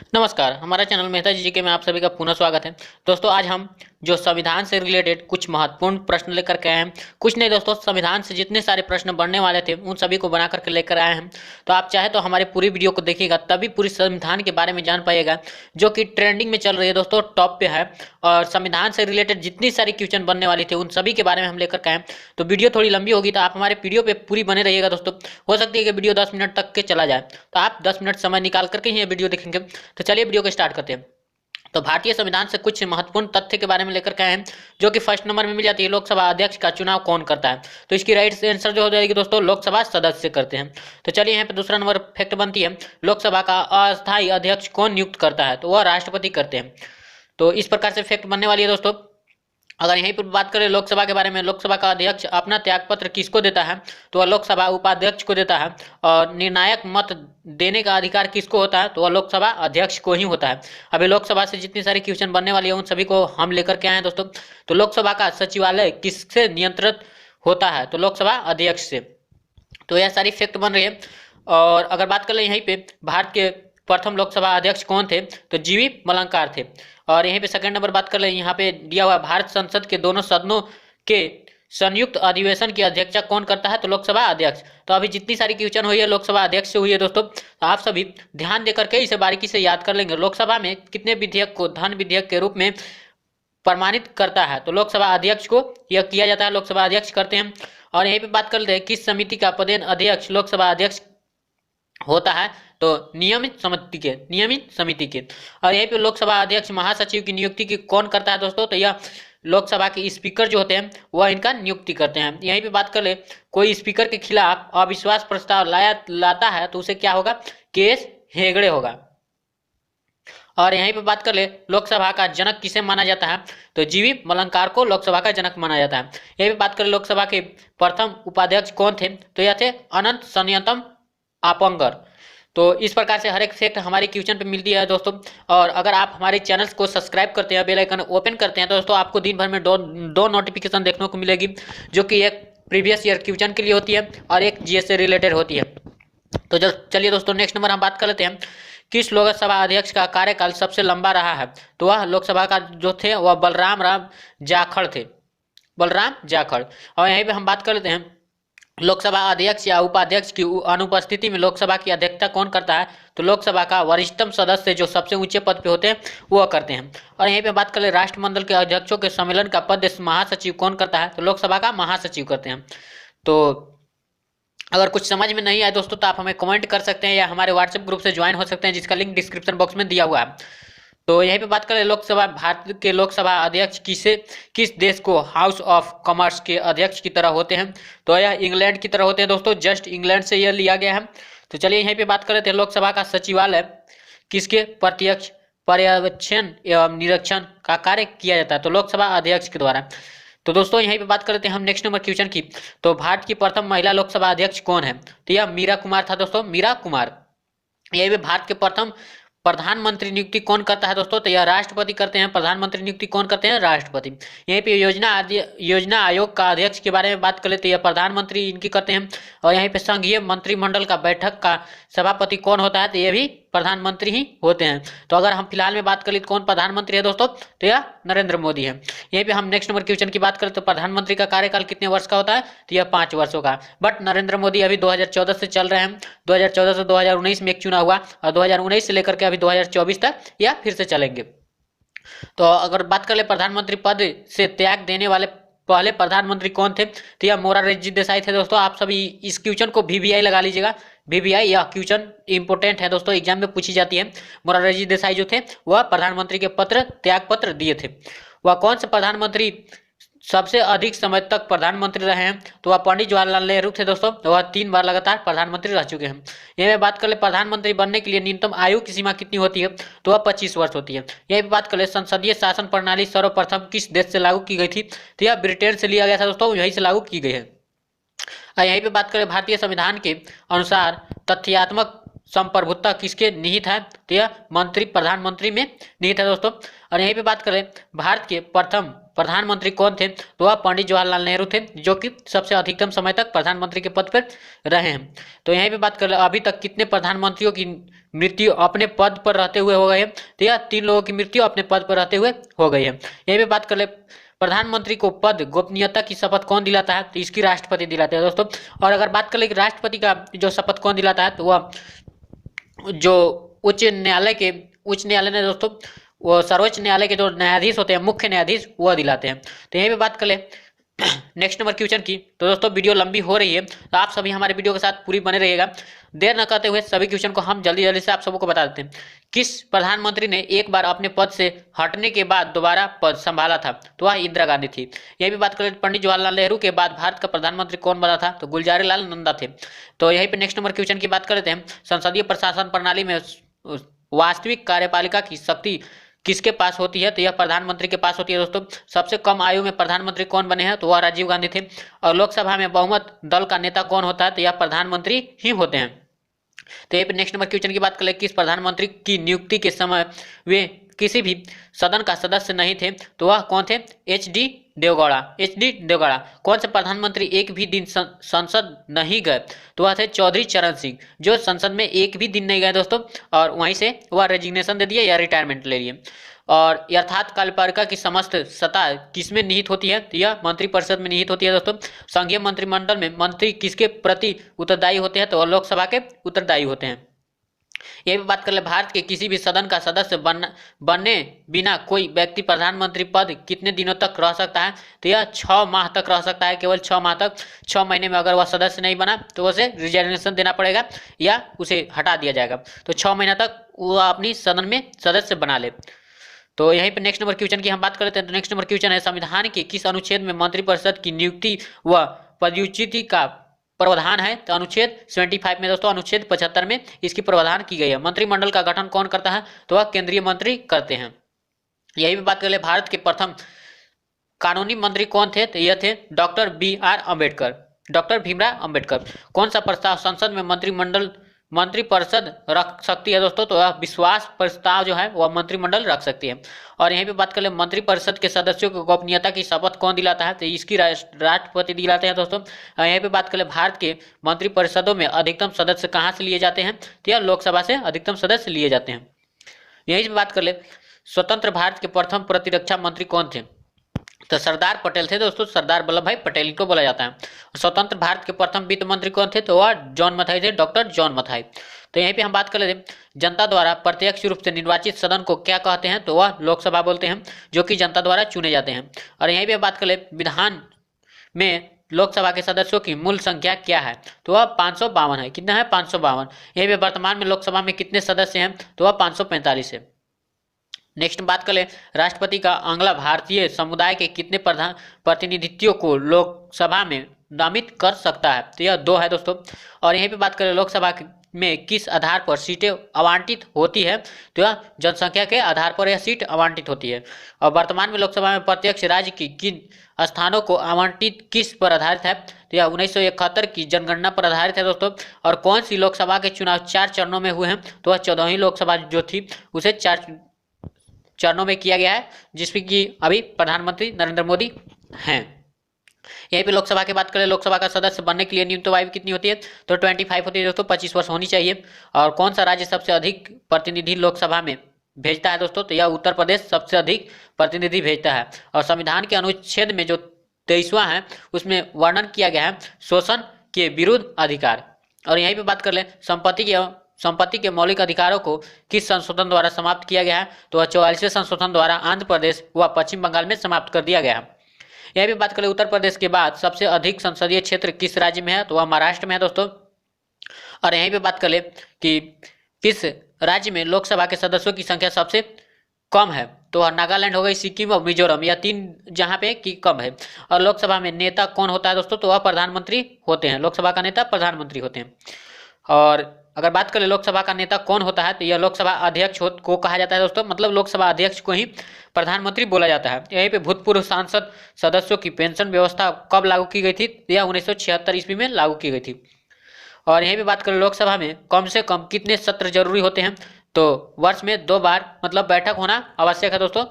नमस्कार, हमारा चैनल मेहता जी के में आप सभी का पुनः स्वागत है। दोस्तों, आज हम जो संविधान से रिलेटेड कुछ महत्वपूर्ण प्रश्न लेकर के आए हैं। कुछ नहीं दोस्तों, संविधान से जितने सारे प्रश्न बनने वाले थे उन सभी को बना करके लेकर आए हैं। तो आप चाहे तो हमारे पूरी वीडियो को देखिएगा, तभी पूरी संविधान के बारे में जान पाइएगा, जो कि ट्रेंडिंग में चल रही है दोस्तों, टॉप पे है। और संविधान से रिलेटेड जितनी सारी क्वेश्चन बनने वाली थी उन सभी के बारे में हम लेकर के आए। तो वीडियो थोड़ी लंबी होगी, तो आप हमारे वीडियो पे पूरी बने रहिएगा दोस्तों। हो सकती है कि वीडियो 10 मिनट तक के चला जाए, तो आप 10 मिनट समय निकाल करके ही ये वीडियो देखेंगे। तो चलिए वीडियो को स्टार्ट करते हैं। तो भारतीय संविधान से कुछ महत्वपूर्ण तथ्य के बारे में लेकर के आए हैं, जो कि फर्स्ट नंबर में मिल जाती है। लोकसभा अध्यक्ष का चुनाव कौन करता है? तो इसकी राइट आंसर जो हो जाएगी दोस्तों, लोकसभा सदस्य करते हैं। तो चलिए यहाँ पे दूसरा नंबर फैक्ट बनती है, लोकसभा का अस्थायी अध्यक्ष कौन नियुक्त करता है? तो वह राष्ट्रपति करते हैं। तो इस प्रकार से फैक्ट बनने वाली है दोस्तों। अगर यहीं पर बात करें लोकसभा के बारे में, लोकसभा का अध्यक्ष अपना त्यागपत्र किसको देता है? तो वह लोकसभा उपाध्यक्ष को देता है। और निर्णायक मत देने का अधिकार किसको होता है? तो वह लोकसभा अध्यक्ष को ही होता है। अभी लोकसभा से जितनी सारी क्वेश्चन बनने वाली है उन सभी को हम लेकर के आए हैं दोस्तों। तो लोकसभा का सचिवालय किससे नियंत्रित होता है? तो लोकसभा अध्यक्ष से। तो यह सारी फैक्ट बन रही है। और अगर बात कर ले यहीं पे भारत के प्रथम लोकसभा अध्यक्ष कौन थे? तो जीवी मलंकार थे। और यहीं पे सेकंड नंबर बात कर ले, यहाँ पे दिया हुआ भारत संसद के दोनों सदनों के संयुक्त अधिवेशन की अध्यक्षता कौन करता है? तो लोकसभा अध्यक्ष। तो अभी जितनी सारी क्वेश्चन हुई है लोकसभा अध्यक्ष से हुई है दोस्तों। तो आप सभी ध्यान देकर के इसे बारीकी से याद कर लेंगे। लोकसभा में कितने विधेयक को धन विधेयक के रूप में प्रमाणित करता है? तो लोकसभा अध्यक्ष को यह किया जाता है, लोकसभा अध्यक्ष करते हैं। और यहीं पे बात करते हैं किस समिति का पदेन अध्यक्ष लोकसभा अध्यक्ष होता है? तो नियमित समिति के। और यहीं पे लोकसभा अध्यक्ष महासचिव की नियुक्ति की कौन करता है दोस्तों? तो यह लोकसभा के स्पीकर जो होते हैं वह इनका नियुक्ति करते हैं। यहीं पे बात कर ले, कोई स्पीकर के खिलाफ अविश्वास प्रस्ताव लाता है तो उसे क्या होगा? केस हेगड़े होगा। और यहीं पे बात कर ले, लोकसभा का जनक किसे माना जाता है? तो जीवी मलंकार को लोकसभा का जनक माना जाता है। यहीं पे बात करें लोकसभा के प्रथम उपाध्यक्ष कौन थे? तो यह थे अनंत संयतम आपंगर। तो इस प्रकार से हर एक फैक्ट हमारी क्वेश्चन पे मिलती है दोस्तों। और अगर आप हमारे चैनल्स को सब्सक्राइब करते हैं, बेल आइकन ओपन करते हैं तो दोस्तों आपको दिन भर में दो नोटिफिकेशन देखने को मिलेगी, जो कि एक प्रीवियस ईयर क्वेश्चन के लिए होती है और एक जीएस से रिलेटेड होती है। तो चलिए दोस्तों, नेक्स्ट नंबर हम बात कर लेते हैं, किस लोकसभा अध्यक्ष का कार्यकाल सबसे लंबा रहा है? तो वह लोकसभा का जो थे वह बलराम जाखड़ थे, बलराम जाखड़। और यहीं पे हम बात कर लेते हैं, लोकसभा अध्यक्ष या उपाध्यक्ष की अनुपस्थिति में लोकसभा की अध्यक्षता कौन करता है? तो लोकसभा का वरिष्ठतम सदस्य जो सबसे ऊंचे पद पे होते हैं वह करते हैं। और यहीं पे बात कर ले, राष्ट्रमंडल के अध्यक्षों के सम्मेलन का पद महासचिव कौन करता है? तो लोकसभा का महासचिव करते हैं। तो अगर कुछ समझ में नहीं आए दोस्तों तो आप हमें कमेंट कर सकते हैं या हमारे व्हाट्सएप ग्रुप से ज्वाइन हो सकते हैं, जिसका लिंक डिस्क्रिप्शन बॉक्स में दिया हुआ है। तो यहीं पे बात करें लोकसभा, भारत के लोकसभा अध्यक्ष किस देश को हाउस ऑफ कॉमर्स के अध्यक्ष की तरह होते हैं? तो यह इंग्लैंड की तरह होते हैं दोस्तों, जस्ट इंग्लैंड से यह लिया गया है। तो चलिए यहीं पे बात कर लेते हैं, लोकसभा का सचिवालय किसके प्रत्यक्ष पर्यवेक्षण एवं निरीक्षण का कार्य किया जाता है? तो लोकसभा अध्यक्ष के द्वारा। तो दोस्तों यहीं पे बात कर लेते हैं हम नेक्स्ट नंबर क्वेश्चन की। तो भारत की प्रथम महिला लोकसभा अध्यक्ष कौन है? तो यह मीरा कुमार था दोस्तों, मीरा कुमार। यही पे भारत के प्रथम प्रधानमंत्री नियुक्ति कौन करता है दोस्तों? तो यह राष्ट्रपति करते हैं। प्रधानमंत्री नियुक्ति कौन करते हैं? राष्ट्रपति। यहीं पे योजना आयोग का अध्यक्ष के बारे में बात कर लेते हैं, प्रधानमंत्री इनकी करते हैं। और यहीं पे संघीय मंत्रिमंडल का बैठक का सभापति कौन होता है? तो ये भी प्रधानमंत्री ही होते हैं। तो अगर हम फिलहाल में बात करें कौन प्रधानमंत्री है दोस्तों? तो यह नरेंद्र मोदी है। यहीं पे हम नेक्स्ट नंबर क्वेश्चन की बात करें तो प्रधानमंत्री का कार्यकाल कितने वर्ष का होता है? तो यह 5 वर्षों का। बट नरेंद्र मोदी अभी 2014 से चल रहे हैं, 2014 से 2019 में एक चुनाव हुआ और 2019 से लेकर के अभी 2024 तक यह फिर से चलेंगे। तो अगर बात कर ले प्रधानमंत्री पद से त्याग देने वाले पहले प्रधानमंत्री कौन थे? तो यह मोरारजी देसाई थे दोस्तों। आप सभी इस क्वेश्चन को VVI लगा लीजिएगा, VVI यह क्वेश्चन इंपोर्टेंट है दोस्तों, एग्जाम में पूछी जाती है। मोरारजी देसाई जो थे वह प्रधानमंत्री के त्याग पत्र दिए थे। वह कौन से प्रधानमंत्री सबसे अधिक समय तक प्रधानमंत्री रहे हैं? तो वह पंडित जवाहरलाल नेहरू थे दोस्तों। वह 3 बार लगातार प्रधानमंत्री रह चुके हैं। यह बात कर ले प्रधानमंत्री बनने के लिए न्यूनतम आयु की सीमा कितनी होती है? तो वह 25 वर्ष होती है। यही बात कर ले संसदीय शासन प्रणाली सर्वप्रथम किस देश से लागू की गई थी? तो यह ब्रिटेन से लिया गया था दोस्तों, यहीं से लागू की गई है। यहीं पे बात करें भारतीय संविधान के अनुसार तथ्यात्मक संप्रभुता किसके निहित है? तो यह मंत्री प्रधानमंत्री में निहित है दोस्तों। और यहीं पे बात करें भारत के प्रथम प्रधानमंत्री कौन थे? तो वह पंडित जवाहरलाल नेहरू थे, जो कि सबसे अधिकतम समय तक प्रधानमंत्री के पद पर रहे हैं। तो यहीं पे बात करें अभी तक कितने प्रधानमंत्रियों की मृत्यु अपने पद पर रहते हुए हो गई है? तो यह 3 लोगों की मृत्यु अपने पद पर रहते हुए हो गई है। यहीं पे बात करें प्रधानमंत्री को पद गोपनीयता की शपथ कौन दिलाता है? तो इसकी राष्ट्रपति दिलाते हैं दोस्तों। और अगर बात करें कि राष्ट्रपति का जो शपथ कौन दिलाता है, तो वह जो उच्च न्यायालय ने दोस्तों, वो सर्वोच्च न्यायालय के जो न्यायाधीश होते हैं, मुख्य न्यायाधीश, वह दिलाते हैं। तो यहीं पे बात कर ले नेक्स्ट नंबर क्वेश्चन की। तो दोस्तों वीडियो लंबी हो रही है, तो आप सभी हमारे वीडियो के साथ पूरी बने रहिएगा। देर न करते हुए सभी क्वेश्चन को हम जल्दी जल्दी से आप सबको बता देते हैं। किस प्रधानमंत्री ने एक बार अपने पद से हटने के बाद दोबारा पद संभाला था? तो वह इंदिरा गांधी थी। यही भी बात करें पंडित जवाहरलाल नेहरू के बाद भारत का प्रधानमंत्री कौन बना था? तो गुलजारी लाल नंदा थे। तो यहीं पे नेक्स्ट नंबर क्वेश्चन की बात कर लेते हैं। संसदीय प्रशासन प्रणाली में वास्तविक कार्यपालिका की शक्ति किसके पास होती है? तो यह प्रधानमंत्री के पास होती है दोस्तों। सबसे कम आयु में प्रधानमंत्री कौन बने हैं? तो वह राजीव गांधी थे। और लोकसभा में बहुमत दल का नेता कौन होता है? तो यह प्रधानमंत्री ही होते हैं। तो ये नेक्स्ट नंबर क्वेश्चन की बात करें, किस प्रधानमंत्री की नियुक्ति के समय वे किसी भी सदन का सदस्य नहीं थे? तो वह कौन थे? एच.डी. देवगौड़ा। कौन से प्रधानमंत्री एक भी दिन संसद नहीं गए? तो वह थे चौधरी चरण सिंह, जो संसद में एक भी दिन नहीं गए दोस्तों, और वहीं से वह रेजिग्नेशन दे दिए या रिटायरमेंट ले लिए। और यथार्थ कार्यपालिका की समस्त सत्ता किसमें निहित होती है? तो यह मंत्रिपरिषद में निहित होती है दोस्तों। संघीय मंत्रिमंडल में मंत्री किसके प्रति उत्तरदायी होते हैं? तो लोकसभा के उत्तरदायी होते हैं। ये भी बात कर ले, भारत के किसी भी सदन का सदस्य बनने बिना कोई व्यक्ति प्रधानमंत्री पद कितने दिनों तक रह सकता है? तो यह 6 माह तक रह सकता है, केवल 6 माह तक। 6 महीने में अगर वह सदस्य नहीं बना तो उसे रिजाइनेशन देना पड़ेगा या उसे हटा दिया जाएगा। तो 6 महीना तक वह अपनी सदन में सदस्य बना ले। तो यहीं पे नेक्स्ट नंबर क्वेश्चन की हम बात कर लेते हैं। तो नेक्स्ट नंबर क्वेश्चन है, संविधान के किस अनुच्छेद में मंत्रिपरिषद की नियुक्ति व पदच्युति का प्रावधान है? तो अनुच्छेद 75 में दोस्तों, अनुच्छेद 75 में इसकी प्रावधान की गई है। मंत्रिमंडल का गठन कौन करता है? तो वह केंद्रीय मंत्री करते हैं। यही भी बात कर ले, भारत के प्रथम कानूनी मंत्री कौन थे? तो यह थे doctor B.R. Ambedkar, doctor Bhimrao Ambedkar. कौन सा प्रस्ताव संसद में मंत्रिपरिषद रख सकती है दोस्तों? तो वह विश्वास प्रस्ताव जो है वह मंत्रिमंडल रख सकती है। और यहीं पे बात कर ले, मंत्रिपरिषद के सदस्यों को गोपनीयता की शपथ कौन दिलाता है? तो इसकी राष्ट्रपति दिलाते हैं दोस्तों। यहीं पे बात कर ले, भारत के मंत्रिपरिषदों में अधिकतम सदस्य कहाँ से लिए जाते हैं? तो यह लोकसभा से अधिकतम सदस्य लिए जाते हैं। यहीं पे बात कर ले, स्वतंत्र भारत के प्रथम प्रतिरक्षा मंत्री कौन थे? तो सरदार पटेल थे दोस्तों, सरदार वल्लभ भाई पटेल इनको बोला जाता है। स्वतंत्र भारत के प्रथम वित्त मंत्री कौन थे? तो वह जॉन मथाई थे, डॉक्टर जॉन मथाई। तो यहीं पे हम बात कर लेते हैं, जनता द्वारा प्रत्यक्ष रूप से निर्वाचित सदन को क्या कहते हैं? तो वह लोकसभा बोलते हैं, जो कि जनता द्वारा चुने जाते हैं। और यहीं पे बात कर ले, विधान में लोकसभा के सदस्यों की मूल संख्या क्या है? तो वह 552 है। कितना है? 552। यहीं पे वर्तमान में लोकसभा में कितने सदस्य हैं? तो वह 545 है। नेक्स्ट बात कर ले, राष्ट्रपति का अगला भारतीय समुदाय के कितने प्रतिनिधित्वों को लोकसभा में नामित कर सकता है? तो यह 2 है दोस्तों। और यहीं पे बात करें, लोकसभा में किस आधार पर सीटें आवंटित होती है? तो यह जनसंख्या के आधार पर यह सीट आवंटित होती है। और वर्तमान में लोकसभा में प्रत्यक्ष राज्य की किन स्थानों को आवंटित किस पर आधारित है? तो यह 1971 की जनगणना पर आधारित है दोस्तों। और कौन सी लोकसभा के चुनाव 4 चरणों में हुए हैं? तो वह 14वीं लोकसभा जो थी उसे 4 चरणों में किया गया है, जिसमें कि अभी प्रधानमंत्री नरेंद्र मोदी हैं। यहीं पे लोकसभा की बात करें, लोकसभा का सदस्य बनने के लिए न्यूनतम आयु कितनी होती है? तो 25 होती है दोस्तों, 25 वर्ष होनी चाहिए। और कौन सा राज्य सबसे अधिक प्रतिनिधि लोकसभा में भेजता है दोस्तों? तो यह उत्तर प्रदेश सबसे अधिक प्रतिनिधि भेजता है। और संविधान के अनुच्छेद में जो 23वां है उसमें वर्णन किया गया है शोषण के विरुद्ध अधिकार। और यहीं पर बात कर ले, संपत्ति के मौलिक अधिकारों को किस संशोधन द्वारा समाप्त किया गया है? तो 44वें संशोधन द्वारा आंध्र प्रदेश व पश्चिम बंगाल में समाप्त कर दिया गया है। यह भी बात करें, उत्तर प्रदेश के बाद सबसे अधिक संसदीय क्षेत्र किस राज्य में है? तो वह महाराष्ट्र में है दोस्तों। और यहीं पे बात कर ले कि किस राज्य में लोकसभा के सदस्यों की संख्या सबसे कम है? तो नागालैंड हो गई, सिक्किम और मिजोरम, या 3 जहाँ पे की कम है। और लोकसभा में नेता कौन होता है दोस्तों? तो वह प्रधानमंत्री होते हैं। लोकसभा का नेता प्रधानमंत्री होते हैं। और अगर बात करें लोकसभा का नेता कौन होता है, तो यह लोकसभा अध्यक्ष को कहा जाता है दोस्तों। मतलब लोकसभा अध्यक्ष को ही प्रधानमंत्री बोला जाता है। यहीं पे भूतपूर्व सांसद सदस्यों की पेंशन व्यवस्था कब लागू की गई थी? यह 1976 ईस्वी में लागू की गई थी। और यहीं पे बात करें लोकसभा में कम से कम कितने सत्र जरूरी होते हैं, तो वर्ष में 2 बार मतलब बैठक होना आवश्यक है दोस्तों,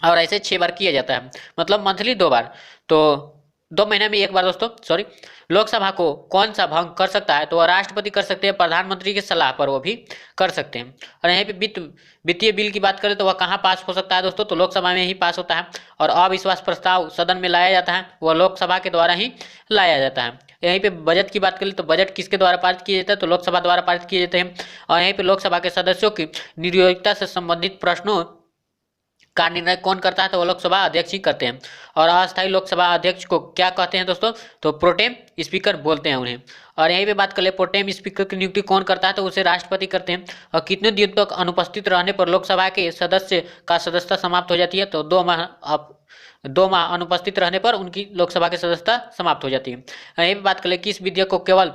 और ऐसे 6 बार किया जाता है, मतलब मंथली 2 बार, तो 2 महीने में 1 बार दोस्तों, सॉरी। लोकसभा को कौन सा भंग कर सकता है, तो वह राष्ट्रपति कर सकते हैं, प्रधानमंत्री की सलाह पर वो भी कर सकते हैं। और यहाँ पे वित्तीय बिल की बात करें तो वह कहाँ पास हो सकता है दोस्तों, तो लोकसभा में ही पास होता है। और अविश्वास प्रस्ताव सदन में लाया जाता है, वह लोकसभा के द्वारा ही लाया जाता है। यहीं पे बजट की बात करें तो बजट किसके द्वारा पारित किए जाते हैं, तो लोकसभा द्वारा पारित किए जाते हैं। और यहीं पे लोकसभा के सदस्यों की नियोक्ता से संबंधित प्रश्नों का निर्णय कौन करता है, तो वो लोकसभा अध्यक्ष ही करते हैं। और अस्थायी लोकसभा अध्यक्ष को क्या कहते हैं दोस्तों, तो प्रोटेम स्पीकर बोलते हैं उन्हें। और यहीं पे बात कर ले प्रोटेम स्पीकर की नियुक्ति कौन करता है, तो उसे राष्ट्रपति करते हैं। और कितने दिन तक अनुपस्थित रहने पर लोकसभा के सदस्य का सदस्यता समाप्त हो जाती है, तो 2 माह अनुपस्थित रहने पर उनकी लोकसभा की सदस्यता समाप्त हो जाती है। यहीं पे बात कर ले किस विधेयक को केवल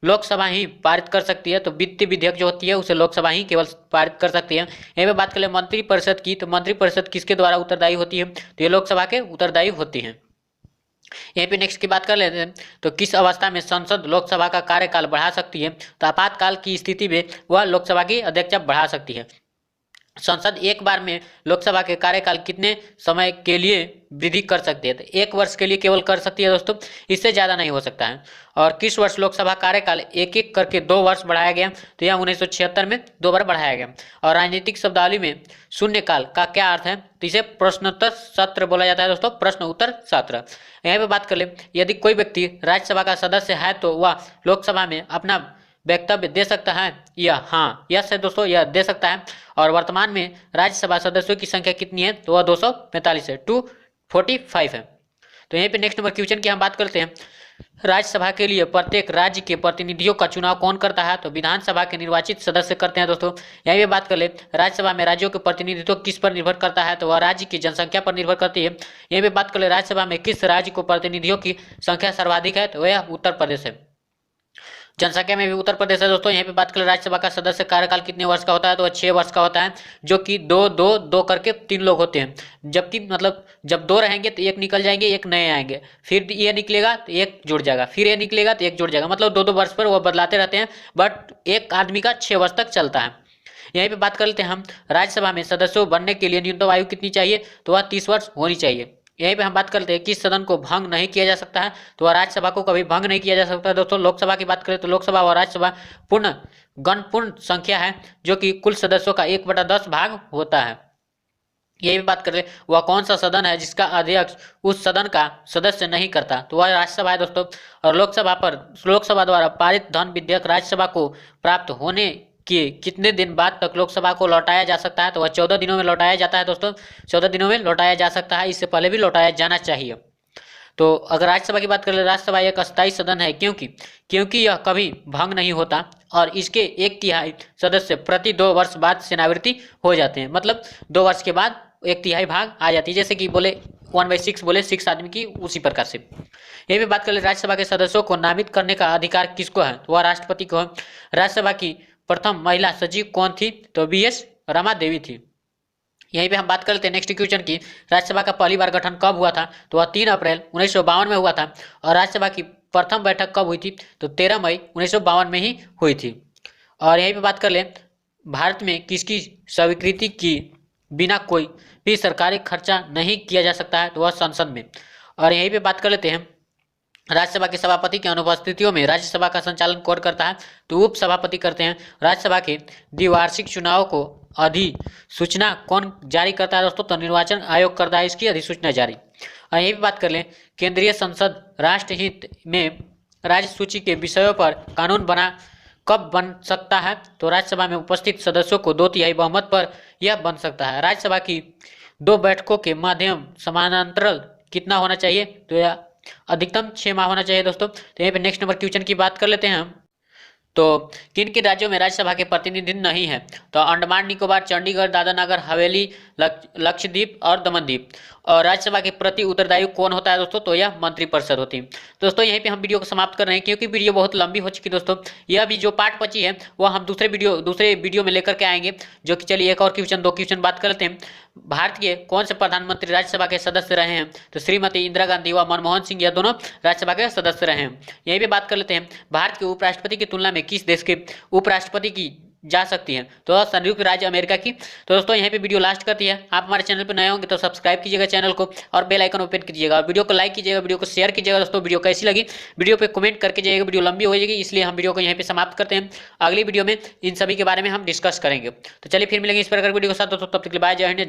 लोकसभा ही पारित कर सकती है, तो वित्तीय विधेयक जो होती है उसे लोकसभा ही केवल पारित कर सकती है। यहीं पे बात करें मंत्रिपरिषद की, तो मंत्रिपरिषद किसके द्वारा उत्तरदायी होती है, तो ये लोकसभा के उत्तरदायी होती है। यहीं पे नेक्स्ट की बात कर लेते हैं, तो किस अवस्था में संसद लोकसभा का कार्यकाल बढ़ा सकती है, तो आपातकाल की स्थिति में वह लोकसभा की अध्यक्षता बढ़ा सकती है। संसद एक बार में लोकसभा के कार्यकाल कितने समय के लिए वृद्धि कर सकती है, तो 1 वर्ष के लिए केवल कर सकती है दोस्तों, इससे ज़्यादा नहीं हो सकता है। और किस वर्ष लोकसभा कार्यकाल एक एक करके 2 वर्ष बढ़ाया गया, तो यह 1976 में 2 बार बढ़ाया गया। और राजनीतिक शब्दावली में शून्यकाल का क्या अर्थ है, तो इसे प्रश्नोत्तर सत्र बोला जाता है दोस्तों, प्रश्न उत्तर सत्र। यहाँ पे बात कर ले यदि कोई व्यक्ति राज्यसभा का सदस्य है तो वह लोकसभा में अपना वक्तव्य दे सकता है, या हाँ यस है दोस्तों, यह दे सकता है। और वर्तमान में राज्यसभा सदस्यों की संख्या कितनी है, तो वह 245 है, 245 है। तो यहीं पे नेक्स्ट नंबर क्वेश्चन की हम बात करते हैं, राज्यसभा के लिए प्रत्येक राज्य के प्रतिनिधियों का चुनाव कौन करता है, तो विधानसभा के निर्वाचित सदस्य करते हैं दोस्तों। यहीं पे बात कर ले राज्यसभा में राज्यों के प्रतिनिधित्व किस पर निर्भर करता है, तो वह राज्य की जनसंख्या पर निर्भर करती है। यहीं पे बात कर ले राज्यसभा में किस राज्य को प्रतिनिधियों की संख्या सर्वाधिक है, तो वह उत्तर प्रदेश है। जनसंख्या में भी उत्तर प्रदेश है दोस्तों। यहाँ पे बात करें राज्यसभा का सदस्य कार्यकाल कितने वर्ष का होता है, तो 6 वर्ष का होता है, जो कि 2 करके 3 लोग होते हैं। जबकि मतलब जब 2 रहेंगे तो 1 निकल जाएंगे, 1 नए आएंगे, फिर ये निकलेगा तो 1 जुड़ जाएगा, फिर ये निकलेगा तो 1 जुड़ जाएगा, मतलब 2 वर्ष पर वो बदलाते रहते हैं, बट एक आदमी का 6 वर्ष तक चलता है। यहीं पे बात कर लेते हैं हम, राज्यसभा में सदस्यों बनने के लिए न्यूनतम आयु कितनी चाहिए, तो वह 30 वर्ष होनी चाहिए। यहीं पे हम बात करते हैं किस सदन को भंग नहीं किया जा सकता है, तो वह राज्यसभा को कभी भंग नहीं किया जा सकता है दोस्तों। लोकसभा की बात करें तो लोकसभा व राज्यसभा पूर्ण संख्या है, जो कि कुल सदस्यों का 1/10 भाग होता है। यही भी बात करें वह कौन सा सदन है जिसका अध्यक्ष उस सदन का सदस्य नहीं करता, तो वह राज्यसभा है दोस्तों। और लोकसभा द्वारा पारित धन विधेयक राज्यसभा को प्राप्त होने कि कितने दिन बाद तक लोकसभा को लौटाया जा सकता है, तो वह 14 दिनों में लौटाया जाता है दोस्तों। 14 दिनों में लौटाया जा सकता है, इससे पहले भी लौटाया जाना चाहिए। तो अगर राज्यसभा की बात करें, राज्यसभा एक अस्थायी सदन है, क्योंकि यह कभी भंग नहीं होता और इसके 1/3 सदस्य प्रति 2 वर्ष बाद सेवानिवृत्ति हो जाते हैं, मतलब 2 वर्ष के बाद 1/3 भाग आ जाती है, जैसे कि बोले 1/6 बोले 6 आदमी की, उसी प्रकार से। ये भी बात कर ले राज्यसभा के सदस्यों को नामित करने का अधिकार किसको है, तो वह राष्ट्रपति को है। राज्यसभा की प्रथम महिला सचिव कौन थी, तो BS रमा देवी थी। यहीं पे हम बात करते हैं नेक्स्ट क्वेश्चन की, राज्यसभा का पहली बार गठन कब हुआ था, तो वह 3 अप्रैल 1952 में हुआ था। और राज्यसभा की प्रथम बैठक कब हुई थी, तो 13 मई 1952 में ही हुई थी। और यहीं पे बात कर ले भारत में किसकी स्वीकृति की बिना कोई भी सरकारी खर्चा नहीं किया जा सकता है, तो वह संसद में। और यहीं पे बात कर लेते हैं राज्यसभा के सभापति की अनुपस्थितियों में राज्यसभा का संचालन कौन करता है, तो उप सभापति करते हैं। राज्यसभा के द्विवार्षिक चुनाव को अधिसूचना कौन जारी करता है दोस्तों, तो निर्वाचन आयोग करता है इसकी अधिसूचना जारी। और यही भी बात कर लें केंद्रीय संसद राष्ट्रहित में राज्य सूची के विषयों पर कानून कब बन सकता है, तो राज्यसभा में उपस्थित सदस्यों को 2/3 बहुमत पर यह बन सकता है। राज्यसभा की 2 बैठकों के माध्यम समानांतर कितना होना चाहिए, तो यह अधिकतम 6 माह होना चाहिए दोस्तों। तो यहाँ पे नेक्स्ट नंबर क्वेश्चन की बात कर लेते हैं हम, तो किन किन राज्यों में राज्यसभा के प्रतिनिधि नहीं है, तो अंडमान निकोबार, चंडीगढ़, दादरा नगर हवेली, लक्षद्वीप और दमन द्वीप। और राज्यसभा के प्रति उत्तरदायी कौन होता है दोस्तों, तो यह मंत्रिपरिषद होती है। दोस्तों यहीं पे हम वीडियो को समाप्त कर रहे हैं, क्योंकि वीडियो बहुत लंबी हो चुकी है दोस्तों। यह भी जो पार्ट बची है वो हम दूसरे वीडियो में लेकर के आएंगे, जो कि चलिए एक और क्वेश्चन, 2 क्वेश्चन बात कर लेते हैं। भारत के कौन से प्रधानमंत्री राज्यसभा के सदस्य रहे हैं, तो श्रीमती इंदिरा गांधी व मनमोहन सिंह, यह दोनों राज्यसभा के सदस्य रहे हैं। यहीं पे बात कर लेते हैं, भारत के उपराष्ट्रपति की तुलना में किस देश के उपराष्ट्रपति की जा सकती है, तो संयुक्त राज्य अमेरिका की। तो दोस्तों यहीं पे वीडियो लास्ट करती है। आप हमारे चैनल पर नए होंगे तो सब्सक्राइब कीजिएगा चैनल को और बेल आइकन ओपन कीजिएगा, और वीडियो को लाइक कीजिएगा, वीडियो को शेयर कीजिएगा। दोस्तों वीडियो कैसी लगी वीडियो पे कमेंट करके जाइएगा, वीडियो लंबी हो जाएगी इसलिए हम वीडियो को यहीं पे समाप्त करते हैं। अगली वीडियो में इन सभी के बारे में हम डिस्कस करेंगे। तो चलिए फिर मिलेंगे इस प्रकार वीडियो के साथ दोस्तों, तब तक के लिए बाय, जय हिंद।